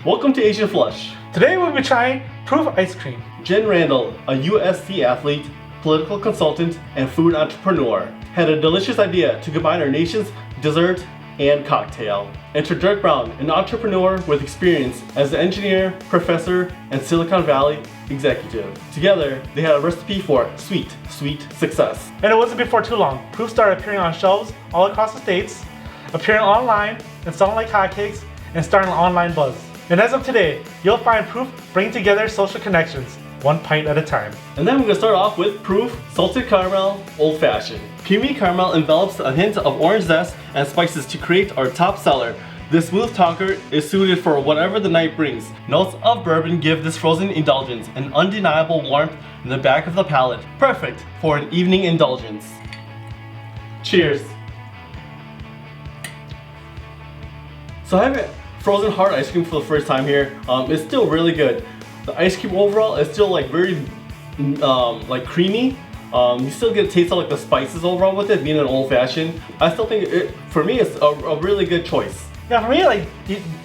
Welcome to Asian Flush. Today we'll be trying Proof Ice Cream. Jen Randall, a USC athlete, political consultant, and food entrepreneur, had a delicious idea to combine our nation's dessert and cocktail. Enter Dirk Brown, an entrepreneur with experience as an engineer, professor, and Silicon Valley executive. Together, they had a recipe for sweet success. And it wasn't before too long. Proof started appearing on shelves all across the states, appearing online, and selling like hotcakes, and starting an online buzz. And as of today, you'll find Proof bringing together social connections, one pint at a time. And then we're gonna start off with Proof Salted Caramel Old Fashioned. Creamy caramel envelops a hint of orange zest and spices to create our top seller. This smooth talker is suited for whatever the night brings. Notes of bourbon give this frozen indulgence an undeniable warmth in the back of the palate, perfect for an evening indulgence. Cheers. So I have frozen hard ice cream for the first time here. It's still really good. The ice cream overall is still like very creamy. You still get a taste of like the spices overall with it, being an old fashioned. I still think it, for me, it's a really good choice. Yeah, for me, like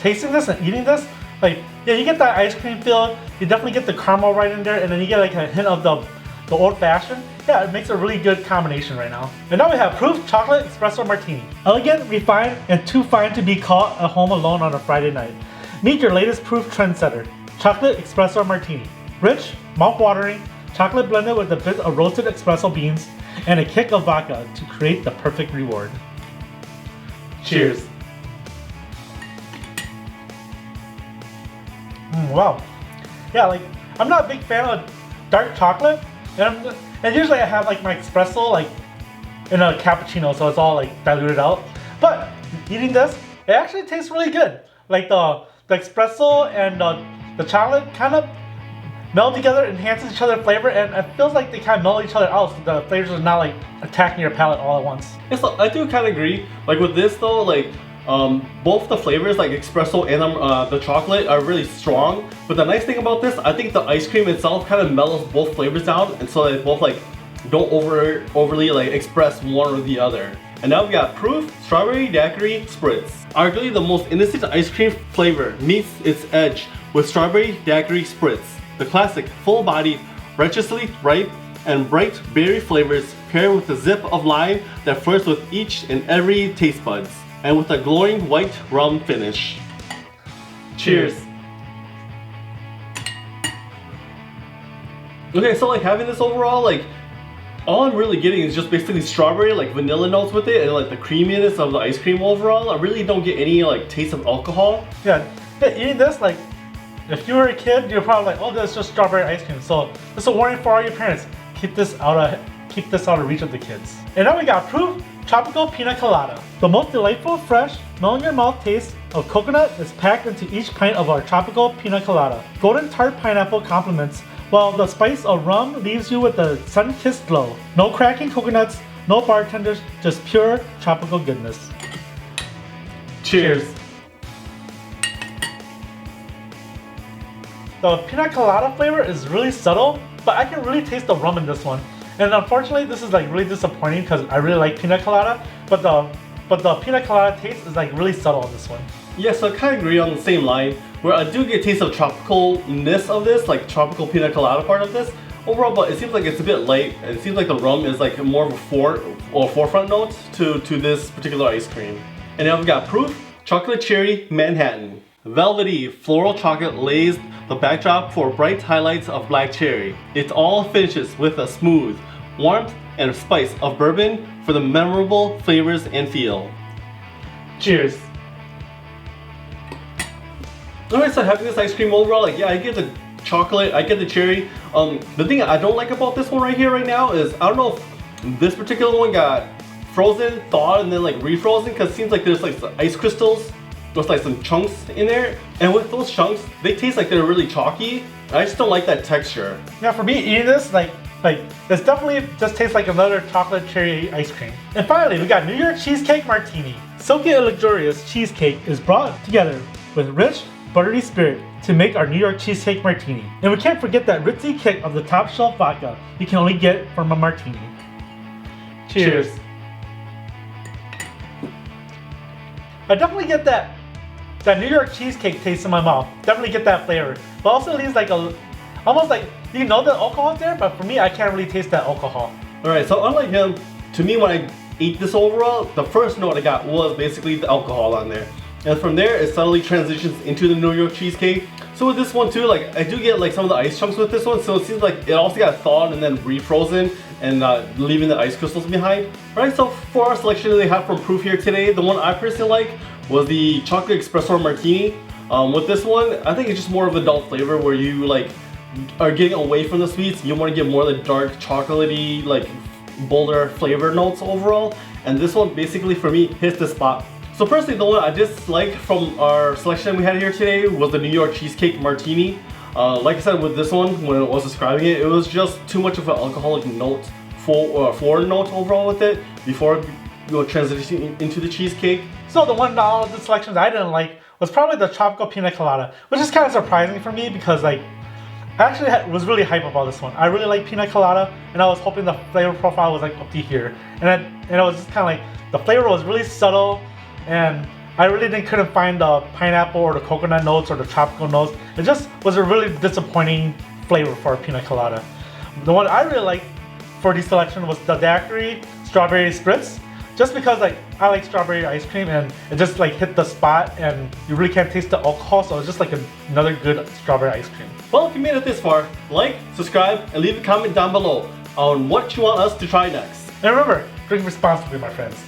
tasting this and eating this, like yeah, you get that ice cream feel. You definitely get the caramel right in there, and then you get like a hint of the old fashioned. Yeah, it makes a really good combination right now. And now we have Proof Chocolate Espresso Martini. Elegant, refined, and too fine to be caught at home alone on a Friday night. Meet your latest Proof trendsetter, Chocolate Espresso Martini. Rich, mouth-watering, chocolate blended with a bit of roasted espresso beans and a kick of vodka to create the perfect reward. Cheers. Wow. Yeah, like I'm not a big fan of dark chocolate, and usually I have like my espresso like in a cappuccino, so it's all like diluted out. But eating this, it actually tastes really good. Like the espresso and the chocolate kind of meld together, enhances each other's flavor, and it feels like they kind of meld each other out, so the flavors are not like attacking your palate all at once. Yes, I do kind of agree. Like with this though, like both the flavors, like espresso and the chocolate, are really strong. But the nice thing about this, I think the ice cream itself kind of mellows both flavors down, and so they both like don't overly like express one or the other. And now we got Proof Strawberry Daiquiri Spritz. Arguably the most innocent ice cream flavor meets its edge with Strawberry Daiquiri Spritz. The classic, full-bodied, righteously ripe, and bright berry flavors paired with a zip of lime that flirts with each and every taste buds, and with a glowing white rum finish. Cheers. Okay, so like having this overall, like all I'm really getting is just basically strawberry, like vanilla notes with it, and like the creaminess of the ice cream overall. I really don't get any like taste of alcohol. Yeah, eating this, like if you were a kid, you're probably like, oh, that's just strawberry ice cream. So this is a warning for all your parents. Keep this out of reach of the kids. And now we got Proof Tropical Pina Colada. The most delightful, fresh, melt in your mouth taste of coconut is packed into each pint of our tropical pina colada. Golden tart pineapple complements, while the spice of rum leaves you with a sun-kissed glow. No cracking coconuts, no bartenders, just pure tropical goodness. Cheers. The pina colada flavor is really subtle, but I can really taste the rum in this one. And unfortunately, this is like really disappointing because I really like pina colada, but the pina colada taste is like really subtle on this one. Yeah, so I kind of agree on the same line, where I do get a taste of tropicalness of this, like tropical pina colada part of this overall, but it seems like it's a bit light, and it seems like the rum is like more of a forefront note to this particular ice cream. And now we've got Proof Chocolate Cherry Manhattan. Velvety floral chocolate lays the backdrop for bright highlights of black cherry. It all finishes with a smooth warmth and spice of bourbon for the memorable flavors and feel. Cheers. Alright, so having this ice cream overall, like yeah, I get the chocolate, I get the cherry. The thing I don't like about this one right here right now is I don't know if this particular one got frozen, thawed, and then like refrozen, because it seems like there's like some ice crystals. There's like some chunks in there, and with those chunks, they taste like they're really chalky. I just don't like that texture. Yeah, for me eating this, like this definitely just tastes like another chocolate cherry ice cream. And finally, we got New York Cheesecake Martini. Silky and luxurious cheesecake is brought together with rich, buttery spirit to make our New York Cheesecake Martini. And we can't forget that ritzy kick of the top shelf vodka you can only get from a martini. Cheers. I definitely get that that New York cheesecake taste in my mouth. Definitely get that flavor. But also leaves like almost like, you know the alcohol's there, but for me, I can't really taste that alcohol. Alright, so unlike him, to me when I ate this overall, the first note I got was basically the alcohol on there. And from there, it subtly transitions into the New York cheesecake. So with this one too, like I do get like some of the ice chunks with this one, so it seems like it also got thawed and then refrozen and leaving the ice crystals behind. Alright, so for our selection that they have from Proof here today, the one I personally like was the chocolate espresso martini. With this one, I think it's just more of an adult flavor where you like are getting away from the sweets. You want to get more of the dark chocolatey, like bolder flavor notes overall. And this one basically for me hits the spot. So personally, the one I disliked from our selection we had here today was the New York cheesecake martini. Like I said with this one, when I was describing it, it was just too much of an alcoholic note, foreign note overall with it before transitioning into the cheesecake. So the one out of the selections I didn't like was probably the tropical pina colada, which is kind of surprising for me because like I actually was really hyped about this one. I really like pina colada, and I was hoping the flavor profile was like up to here, and it was just kind of like the flavor was really subtle, and I really couldn't find the pineapple or the coconut notes or the tropical notes. It just was a really disappointing flavor for a pina colada. The one I really liked for this selection was the daiquiri strawberry spritz, just because like I like strawberry ice cream and it just like hit the spot and you really can't taste the alcohol, so it's just like another good strawberry ice cream. Well, if you made it this far, like, subscribe, and leave a comment down below on what you want us to try next. And remember, drink responsibly, my friends.